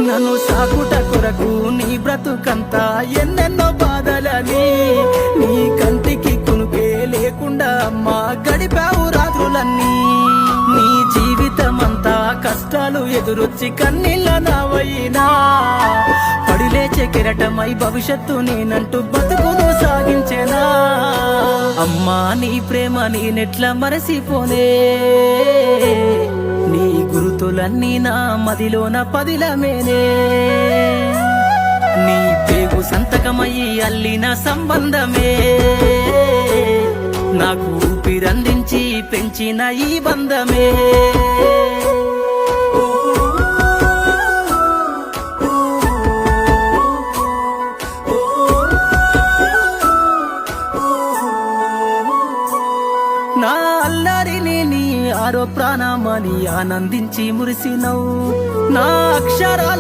నన్ను సాకుట కొరకు నీ బ్రతుకంతా ఎన్నెన్నో బాధలని, నీ కంటికి కునుకే లేకుండా అమ్మా గడిపావు రాత్రులన్నీ. నీ జీవితమంతా కష్టాలు ఎదురొచ్చి కన్నీళ్ళ నావైనా, పడిలేచే కెరటమై భవిష్యత్తు నేనంటూ బతుకును సాగించేనా. అమ్మా నీ ప్రేమ నేనెట్లా మరసిపోనే, నీ గురుతులన్నీ నా మదిలోన పదిలమేనే. నీ పేగు సంతకమయ్యి అల్లిన సంబంధమే, నాకు ఊపిరందించి పెంచిన ఈ బంధమే. నా అల్లరిని నీ ఆరో ప్రాణమని ఆనందించి మురిసినవు, నా అక్షరాలు